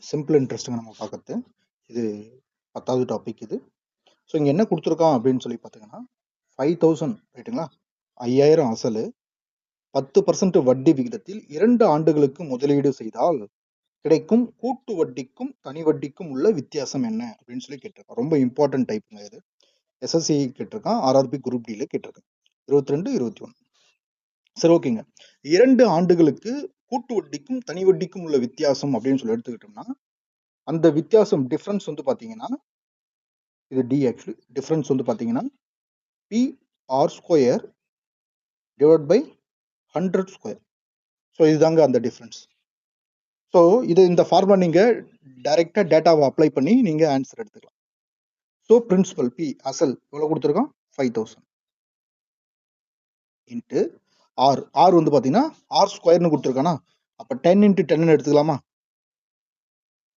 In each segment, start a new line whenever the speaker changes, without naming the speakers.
Simple இன்ட்ரெஸ்ட்டுங்க நம்ம பார்க்கறது. இது 10வது டாபிக் இது. ஸோ இங்கே என்ன கொடுத்துருக்கான் அப்படின்னு சொல்லி பார்த்தீங்கன்னா 5000 ரைட்டுங்களா, 5000 அசல் 10% வட்டி விகிதத்தில் 2 ஆண்டுகளுக்கு முதலீடு செய்தால் கிடைக்கும் கூட்டு வட்டிக்கும் தனி வட்டிக்கும் உள்ள வித்தியாசம் என்ன அப்படின்னு சொல்லி கேட்டிருக்கான். ரொம்ப இம்பார்ட்டன்ட் டைப்புங்க இது. எஸ்எஸ்சி கேட்டிருக்கான், ஆர்ஆர்பி குரூப் டில கேட்டிருக்கான். 22, 21. சரி, ஓகேங்க. 2 ஆண்டுகளுக்கு கூட்டு வட்டிக்கும் தனி வட்டிக்கும் உள்ள வித்தியாசம் அப்படின்னு சொல்லி எடுத்துக்கிட்டோம்னா அந்த வித்தியாசம் டிஃபரன்ஸ் வந்து பாத்தீங்கன்னா இது டி. ஆக்சுவலி டிஃபரன்ஸ் வந்து பாத்தீங்கன்னா P R square divide by 100 square. So இதுதாங்க அந்த டிஃபரன்ஸ். ஸோ இது இந்த ஃபார்முலா நீங்க டைரக்டா டேட்டாவை அப்ளை பண்ணி நீங்க ஆன்சர் எடுத்துக்கலாம். ஸோ பிரின்சிபல் பி அசல் எவ்வளவு கொடுத்துருக்கோம் 5000 இன்ட்டு ஆர். ஆர் வந்து பாத்தீங்கன்னா ஆர் ஸ்கொயர்னு கொடுத்துருக்கானா, அப்ப 10 இன்ட்டு 10 எடுத்துக்கலாமா,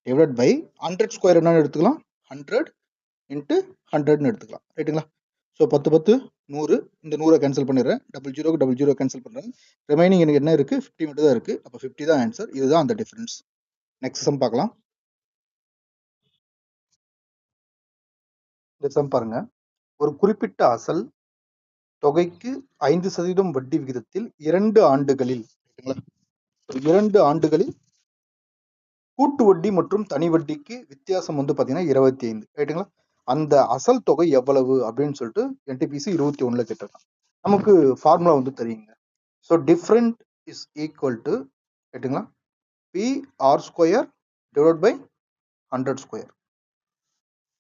டிவைட் பை 100 ஸ்கொயர் என்னன்னு எடுத்துக்கலாம் 100 இன்ட்டு 100ன்னு எடுத்துக்கலாம். ரைட்டுங்களா. ஸோ 10 10 100, இந்த 100 கேன்சல் பண்ணிடுறேன், 00 கேன்சல் பண்ணுறேன், ரிமைனிங் எனக்கு என்ன இருக்கு 50 மட்டும் தான் இருக்கு. அப்போ 50 தான் ஆன்சர். இதுதான் அந்த டிஃபரன்ஸ். நெக்ஸ்ட் சம் பார்க்கலாம். இந்த சம் பாருங்க. ஒரு குறிப்பிட்ட அசல் தொகைக்கு 5% வட்டி விகிதத்தில் 2 ஆண்டுகளில் 2 ஆண்டுகளில் கூட்டு வட்டி மற்றும் தனி வட்டிக்கு வித்தியாசம் வந்து பாத்தீங்கன்னா 25 ரைட்டுங்களா. அந்த அசல் தொகை எவ்வளவு அப்படின்னு சொல்லிட்டு NTPC 21ல கேட்டிருக்கான். நமக்கு ஃபார்முலா வந்து தெரியுங்க. So different is equal to ரைட்டுங்களா P R square divide by 100 square.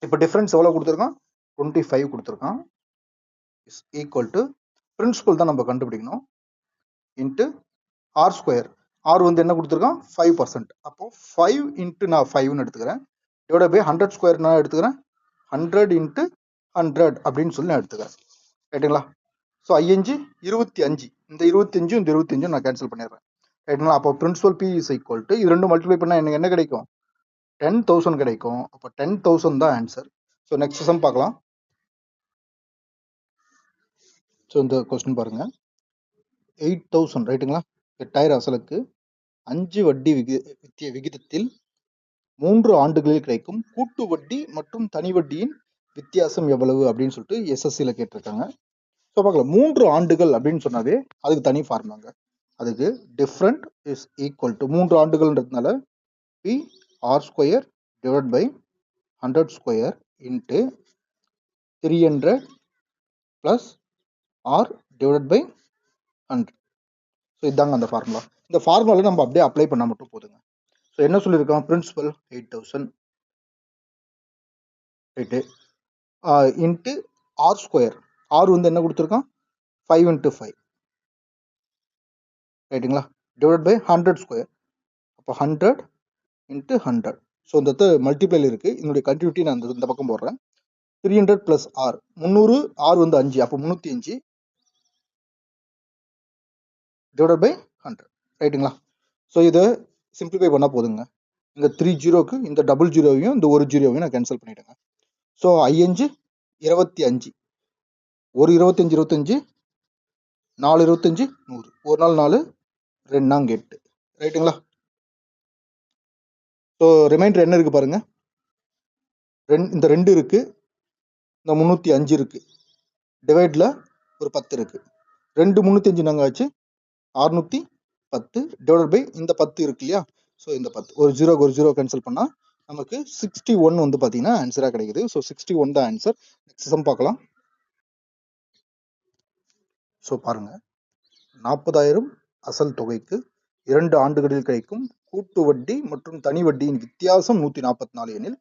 இப்போ டிஃபரன்ஸ் எவ்வளவு கொடுத்துருக்கான் 25 கொடுத்துருக்கான். இஸ் ஈக்குவல் டு பிரின்சிபல் தான் நம்ம கண்டுபிடிக்கணும் இன்ட்டு ஆர் ஸ்கொயர். ஆர் வந்து என்ன கொடுத்துருக்கான் 5%. அப்போ 5 இன்ட்டு நான் 5ன்னு எடுத்துக்கிறேன், டிவைட் பை 100 ஸ்கொயர் நான் எடுத்துக்கிறேன் 100 இன்ட்டு 100 அப்படின்னு சொல்லி நான் எடுத்துக்கிறேன். ரைட்டுங்களா. ஸோ 5 25, இந்த 25 இந்த 25 நான் கேன்சல் பண்ணிடுறேன். ரைட்டுங்களா. அப்போ principal P is equal to இது ரெண்டும் மல்டிப்ளை பண்ணால் எனக்கு என்ன கிடைக்கும் 10,000 கிடைக்கும். அப்போ 10,000 தான் ஆன்சர். ஸோ நெக்ஸ்ட் சம் பார்க்கலாம். ஸோ இந்த கொஸ்டின் பாருங்க. 8,000 ரைட்டுங்களா, 8000 அசலுக்கு 5 வட்டி விகிதத்தில் 3 ஆண்டுகளில் கிடைக்கும் கூட்டு வட்டி மற்றும் தனி வட்டியின் வித்தியாசம் எவ்வளவு அப்படின்னு சொல்லிட்டு எஸ்எஸ்சியில் கேட்டிருக்காங்க. ஸோ பார்க்கலாம். 3 ஆண்டுகள் அப்படின்னு சொன்னாவே அதுக்கு தனி ஃபார்முலாங்க. அதுக்கு டிஃப்ரெண்ட் இஸ் ஈக்குவல் டு 3 ஆண்டுகள்ன்றதுனால P R square divide by 100 square into 300 plus R divide by 100. So இதுதாங்க அந்த ஃபார்முலா. இந்த ஃபார்முலாவில் நம்ம அப்படியே அப்ளை பண்ணால் மட்டும் போதுங்க. ஸோ என்ன சொல்லியிருக்கோம் principal 8,000 right into R square. R வந்து என்ன கொடுத்துருக்கான் 5 இன்ட்டு 5 ரைட்டுங்களா, டிவைட் பை 100 ஸ்கொயர். அப்போ 100 இன்ட்டு 100. ஸோ இந்த மல்டிப்ளைல இருக்கு, இதனுடைய கண்டினியூட்டி நான் இந்த பக்கம் போடுறேன். 300 பிளஸ் ஆர் 300, ஆர் வந்து 5, அப்போ 305 டிவைட் பை 100 ரைட்டுங்களா. ஸோ இதை சிம்பிளிஃபை பண்ணால் போதுங்க. இந்த 3 ஜீரோக்கு இந்த டபுள் ஜீரோவையும் இந்த ஒரு ஜீரோவையும் நான் கேன்சல் பண்ணிவிடுங்க. ஸோ 5 25, ஒரு 25 25, 4 25 100, ஒரு நாள் 4, 2 நாங்க 8 ரைட்டுங்களா. ஸோ ரிமைண்டர் என்ன இருக்கு பாருங்க, இந்த 2 இருக்கு, இந்த 305 இருக்கு, டிவைட்ல ஒரு 10 இருக்கு, 2 305 நாங்க ஆச்சு 610 டிவைட் பை இந்த 10 இருக்கு இல்லையா. ஸோ இந்த 10 ஒரு ஜீரோ கேன்சல் பண்ணா நமக்கு 61 வந்து பாத்தீங்கன்னா ஆன்சரா கிடைக்குது. ஸோ 61 தான் ஆன்சர். நெக்ஸ்ட் சம் பார்க்கலாம். ஸோ பாருங்க, 40,000 அசல் தொகைக்கு 2 ஆண்டுகளில் கிடைக்கும் கூட்டு வட்டி மற்றும் தனி வட்டியின் வித்தியாசம் 144 எனில்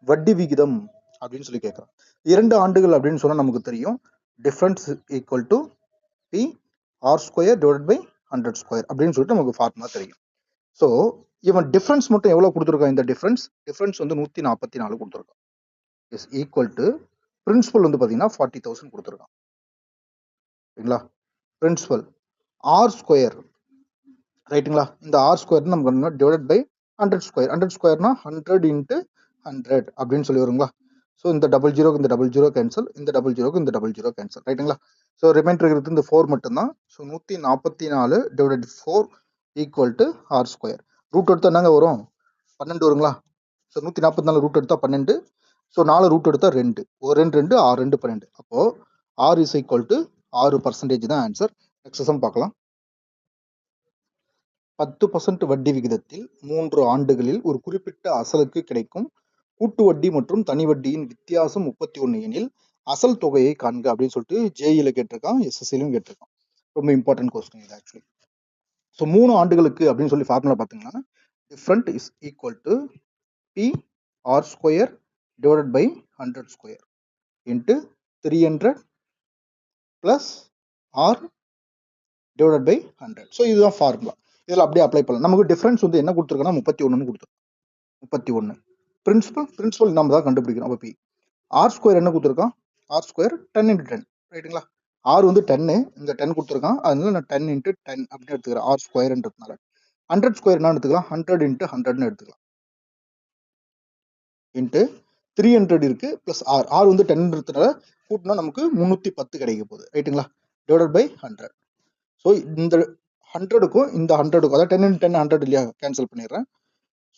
வட்டி விகிதம் அப்படின்னு சொல்லி கேட்கறோம். 2 ஆண்டுகள் அப்படின்னு சொன்னா நமக்கு தெரியும் difference equal to P R square divide by 100 square அப்படின்னு சொல்லிட்டு நமக்கு ஃபார்முலா தெரியும். ஸோ இவன் டிஃபரன்ஸ் மட்டும் எவ்வளவு கொடுத்துருக்கான், இந்த டிஃபரன்ஸ் வந்து 144 கொடுத்துருக்கான். இஸ் ஈக்குவல் டு பிரின்சிபல் வந்து பாத்தீங்கன்னா 40,000 கொடுத்துருக்கான். சரிங்களா. பிரின்சிபல் ஆர் ஸ்கொயர் ரைட்டுங்களா, இந்த ஆர் ஸ்கொயர் நமக்கு டிவைட் பை 100 ஸ்கொயர். 100 ஸ்கொயர்னா 100 இன்ட்டு 100 அப்படின்னு சொல்லி வருங்களா. ஸோ இந்த டபுள் ஜீரோக்கு இந்த டபுள் ஜீரோ கேன்சல், இந்த டபுள் ஜீரோக்கு இந்த டபுள் ஜீரோ கேன்சல் ரைட்டுங்களா. ஸோ ரிமைண்டர் இருக்கிறது இந்த 4 மட்டும்தான். So 144 divided 4 equal to R square. Root எடுத்து என்னங்க வரும் 12 வருங்களா? ஸோ 144 ரூட் எடுத்தால் 12. ஸோ 4 ரூட் எடுத்தால் 2. ஒரு 2 2 6 2 12. அப்போது R இஸ் ஈக்குவல் டு 6% தான் ஆன்சர். நெக்ஸ்ட் சம் பார்க்கலாம். 10% வட்டி விகிதத்தில் 3 ஆண்டுகளில் ஒரு குறிப்பிட்ட அசலுக்கு கிடைக்கும் கூட்டு வட்டி மற்றும் தனி வட்டியின் வித்தியாசம் 31 எனில் அசல் தொகையை காண்க அப்படின்னு சொல்லிட்டு ஜேஇல கேட்டிருக்கான், எஸ்எஸ்சிலையும் கேட்டிருக்கான். ரொம்ப இம்பார்ட்டன்ட் கொஸ்டின் இது ஆக்சுவலி. ஸோ 3 ஆண்டுகளுக்கு அப்படின்னு சொல்லி ஃபார்முலா பார்த்தீங்கன்னா different is equal to P R square divided by 100 square into 300 plus R divided by 100. So இதுதான் ஃபார்முலா. இதில் அப்படியே அப்ளை பண்ணலாம். நமக்கு டிஃபரன்ஸ் வந்து என்ன கொடுத்துருக்கோன்னா 31 கொடுத்துருக்கோம். 31 பிரின்சிபல் நம்ம தான் கண்டுபிடிக்கணும். அப்போ பி ஆர் ஸ்கொயர் என்ன கொடுத்துருக்கான்? ஆர் ஸ்கொயர் 10 இன்ட்டு 10 ரைட்டுங்களா? ஆர் வந்து 10, இந்த 10 கொடுத்துருக்கான், அதனால நான் 10 இன்ட்டு 10 அப்படின்னு எடுத்துக்கிறேன் ஆர் ஸ்கொயர்ன்றதுனால. 100 ஸ்கொயர் என்ன எடுத்துக்கலாம்? 100 இன்ட்டு 100ன்னு எடுத்துக்கலாம். இன்ட்டு 300 இருக்கு பிளஸ் ஆர். ஆர் வந்து 10ன்றதுனால கூட்டினா நமக்கு 310 கிடைக்க போகுது ரைட்டுங்களா? Divided by 100. ஸோ இந்த 100க்கும் இந்த 100க்கும், அதாவது 10 இன்ட்டு 10 100 இல்லையா, கேன்சல் பண்ணிடுறேன்.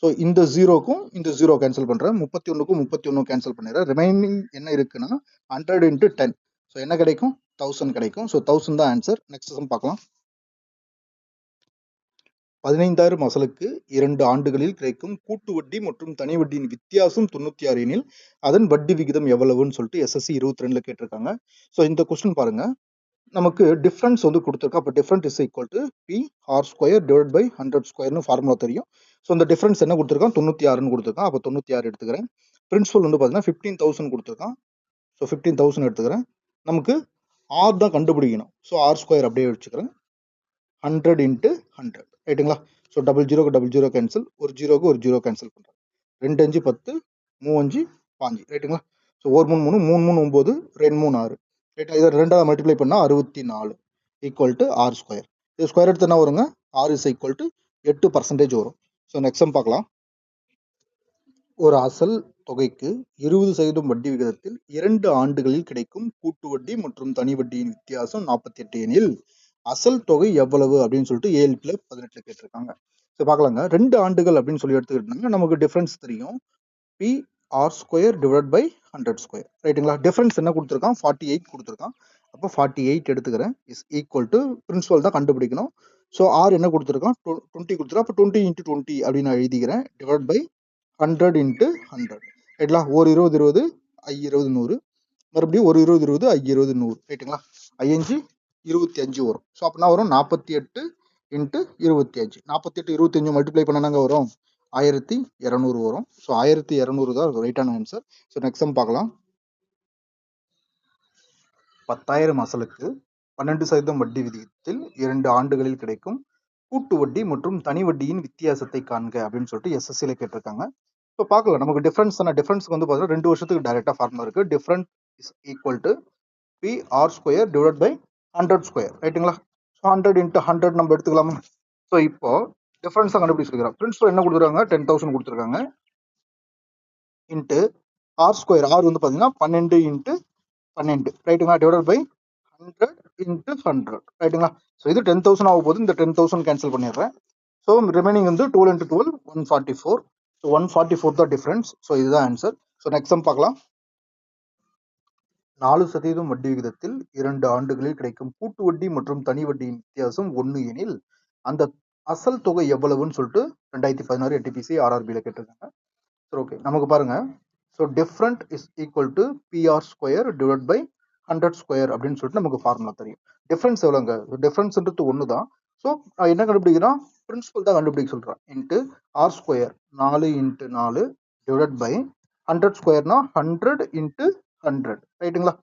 ஸோ இந்த 0க்கும் இந்த 0 கேன்சல் பண்ணுறேன். 31க்கும் 31 கேன்சல் பண்ணிடுறேன். ரிமைனிங் என்ன இருக்குன்னா 100 இன்ட்டு 10. ஸோ என்ன கிடைக்கும்? 1000 கிடைக்கும். ஸோ 1000 தான் ஆன்சர். நெக்ஸ்ட் சம் பார்க்கலாம். 15,000 அசலுக்கு 2 ஆண்டுகளில் கிடைக்கும் கூட்டு வட்டி மற்றும் தனி வட்டியின் வித்தியாசம் 96 எனில் அதன் வட்டி விகிதம் எவ்வளவுன்னு சொல்லிட்டு எஸ்எஸ்சி 22ல கேட்டிருக்காங்க. ஸோ இந்த கொஸ்டின் பாருங்க, நமக்கு டிஃபரன்ஸ் வந்து கொடுத்துருக்கா. அப்போ difference is equal to P R square divide by 100 ஸ்கொயர்னு ஃபார்முலா தெரியும். ஸோ இந்த டிஃபரன்ஸ் என்ன கொடுத்துருக்கான்? 96ன்னு கொடுத்துருக்கான். அப்போ 96 எடுத்துக்கிறேன். பிரின்சிபல் வந்து பார்த்தீங்கன்னா 15,000 கொடுத்துருக்கான். ஸோ 15,000 எடுத்துக்கிறேன். நமக்கு ஆர் தான் கண்டுபிடிக்கணும். ஸோ ஆர் ஸ்கொயர் அப்படியே வச்சுக்கிறேன். 100 இன்ட்டு 100 ரைட்டுங்களா? ஸோ டபுள் ஜீரோ கேன்சல், ஒரு ஜீரோக்கு ஒரு ஜீரோ கேன்சல் பண்ணுறேன். 2 5 10, 3 5 5 ரைட்டுங்களா? ஸோ 1 3 3 3 3 9, 2 3 6 ரைட்டா? இதை 2ஆல் மல்டிப்ளை பண்ணால் 64 ஈக்குவல் டு ஆர் ஸ்கொயர். இது ஸ்கொயர் எடுத்து என்ன வருங்க? ஆர் இஸ் ஈக்குவல் டு 8% வரும். ஸோ நெக்ஸ்ட் சம் பார்க்கலாம். ஒரு அசல் தொகைக்கு 20% வட்டி விகிதத்தில் 2 ஆண்டுகளில் கிடைக்கும் கூட்டு வட்டி மற்றும் தனி வட்டியின் வித்தியாசம் 48 எனில் அசல் தொகை எவ்வளவு அப்படின்னு சொல்லிட்டு 7/18 கேட்டிருக்காங்க. ஸோ பார்க்கலாங்க. 2 ஆண்டுகள் அப்படின்னு சொல்லி எடுத்துக்கிட்டாங்க, நமக்கு டிஃபரன்ஸ் தெரியும். P R square divide by 100 square ரைட்டுங்களா? டிஃபரன்ஸ் என்ன கொடுத்துருக்கான்? 48 கொடுத்துருக்கான். அப்போ 48 எடுத்துக்கிறேன். இஸ் ஈக்குவல் டு பிரின்சிபல் தான் கண்டுபிடிக்கணும். ஸோ ஆர் என்ன கொடுத்துருக்கான்? 20 கொடுத்துருக்கான். அப்போ 20 இன்ட்டு 20 அப்படின்னு நான் எழுதிக்கிறேன். டிவைட் பை 100 இன்ட்டு 100 ரைட்டுங்களா? ஒரு 20 20, ஐ 20 100, மறுபடியும் ஒரு 20 20, ஐ 20 100 ரைட்டுங்களா? 5 25 வரும். ஸோ அப்போ என்ன வரும்? 48 இன்ட்டு 25. 48 25 மல்டிப்ளை பண்ணாங்க வரும் 1200 வரும். ஸோ 1200 தான் ரைட்டான ஆன்சர். ஸோ நெக்ஸ்ட் சம் பார்க்கலாம். 10,000 அசலுக்கு 12% வட்டி விகிதத்தில் 2 ஆண்டுகளில் கிடைக்கும் கூட்டு வட்டி மற்றும் தனி வட்டியின் வித்தியாசத்தை காண்க அப்படின்னு சொல்லிட்டு எஸ்எஸ்சில கேட்டிருக்காங்க. இப்போ பார்க்கலாம். நமக்கு டிஃபரன்ஸ் டிஃபரன்ஸ்க்கு வந்து பார்த்தீங்கன்னா 2 வருஷத்துக்கு டைரக்டா ஃபார்முலா இருக்கு. Difference is equal to P R square divide by 100 square ரைட்டுங்களா? ஸோ 100 இன்ட்டு 100 நம்ம எடுத்துக்கலாமா? ஸோ இப்போ டிஃபரன்ஸ் தான் கண்டுபிடிச்சிருக்கிறோம். பிரின்சிபல் என்ன கொடுத்துருக்காங்க? 10,000 கொடுத்துருக்காங்க. இன்ட்டு ஆர் ஸ்கொயர், ஆர் வந்து பார்த்தீங்கன்னா 12 இன்ட்டு 12 ரைட்டுங்களா? டிவைட் பை 100 இன்ட்டு 100 ரைட்டுங்களா? ஸோ இது 10,000 ஆகும் போது இந்த 10,000 கேன்சல் பண்ணிடுறேன். ஸோ ரிமைனிங் வந்து 12 இன்ட்டு 12 144. ஸோ 144 தான் டிஃபரன்ஸ். ஸோ இதுதான் ஆன்சர். ஸோ நெக்ஸ்ட் சம் பார்க்கலாம். 4% வட்டி விகிதத்தில் 2 ஆண்டுகளில் கிடைக்கும் கூட்டு வட்டி மற்றும் தனி வட்டியின் வித்தியாசம் 1 எனில் அந்த அசல் தொகை எவ்வளவுன்னு சொல்லிட்டு 2016 என்டிபிசி ஆர்ஆர்பியில் கேட்டிருக்காங்க. சரி, ஓகே. நமக்கு பாருங்க. So different is equal to P R square divide by 100 square அப்படின்னு சொல்லிட்டு நமக்கு ஃபார்முலா தெரியும். டிஃபரன்ஸ் எவ்வளோங்க? டிஃபரன்ஸ்ன்றது ஒன்று தான். ஸோ நான் என்ன கண்டுபிடிக்கிறேன்? பிரின்சிபல் தான் கண்டுபிடிக்க சொல்கிறேன். Into R square 4 into 4 divide by 100 ஸ்கொயர்னா 100 இன்ட்டு 100 ரைட்டுங்களா?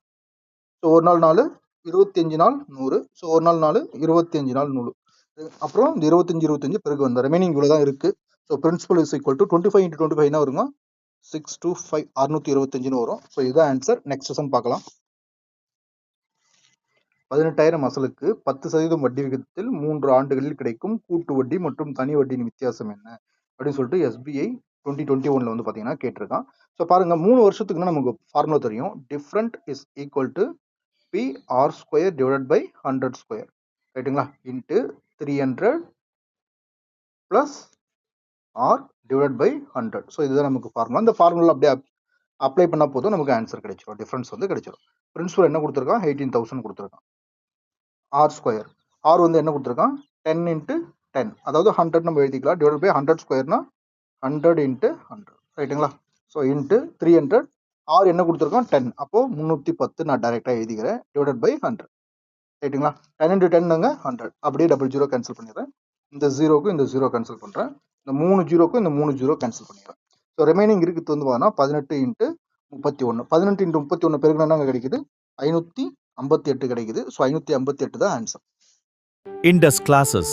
ஸோ ஒரு நாள் 4, 25 நாள் 100. ஸோ ஒரு நாள் 4, 25 நாள் 100. அப்புறம் இந்த 25 பிறகு வந்த ரிமைனிங் இவ்வளோ தான் இருக்கு. So principal is equal to 25 into 25 என்ன வருங்க? 625 625 வரும். ஸோ இதுதான் ஆன்சர். நெக்ஸ்ட் சம் பார்க்கலாம். 18,000 அசலுக்கு 10% வட்டி விகிதத்தில் 3 ஆண்டுகளில் கிடைக்கும் கூட்டு வட்டி மற்றும் தனி வட்டியின் வித்தியாசம் என்ன அப்படின்னு சொல்லிட்டு எஸ்பிஐ 2021 வந்து பார்த்தீங்கன்னா கேட்டிருக்கான். ஸோ பாருங்க, 3 வருஷத்துக்குன்னா நமக்கு ஃபார்முலா தெரியும். Different is equal to P R square divide by 100 square ரைட்டுங்களா? Into 300 plus R divide by 100. So இதுதான் நமக்கு ஃபார்முலா. இந்த ஃபார்முலா அப்படியே அப்ளை பண்ணால் போதும், நமக்கு ஆன்சர் கிடைச்சிடும். டிஃபரன்ஸ் வந்து கிடைச்சிடும். பிரின்சிபல் என்ன கொடுத்துருக்கான்? 18,000 கொடுத்துருக்கான். ஆர் ஸ்கொயர், ஆர் வந்து என்ன கொடுத்துருக்கான்? 10 இன்ட்டு 10, அதாவது 100 நம்ம எழுதிக்கலாம். டிவைட் பை 100 ஸ்கொயர்னா 100 இன்ட்டு 100, ரைட்டுங்களா? ஸோ இன்ட்டு 300, ஆர் என்ன கொடுத்துருக்கான்? 10, அப்போது 310 நான் டைரெக்டாக எழுதிக்கிறேன். டிவைட் பை 100, ரைட்டுங்களா? 10 இன்ட்டு 10ங்க 100, அப்படியே 00 கேன்சல் பண்ணிடுறேன். இந்த ஜீரோக்கும் இந்த ஜீரோ கேன்சல் பண்ணுறேன். இந்த 3 ஜீரோக்கும் இந்த 3 ஜீரோ கேன்சல் பண்ணிடுறேன். ஸோ ரிமைனிங் இருக்குது வந்து பார்த்தீங்கன்னா 18 இன்ட்டு 31. 18 இன்ட்டு 31 பெருக்குனா என்னங்க கிடைக்குது? 558 கிடைக்குது. ஸோ 558 தான் ஆன்சர்.
Indus Classes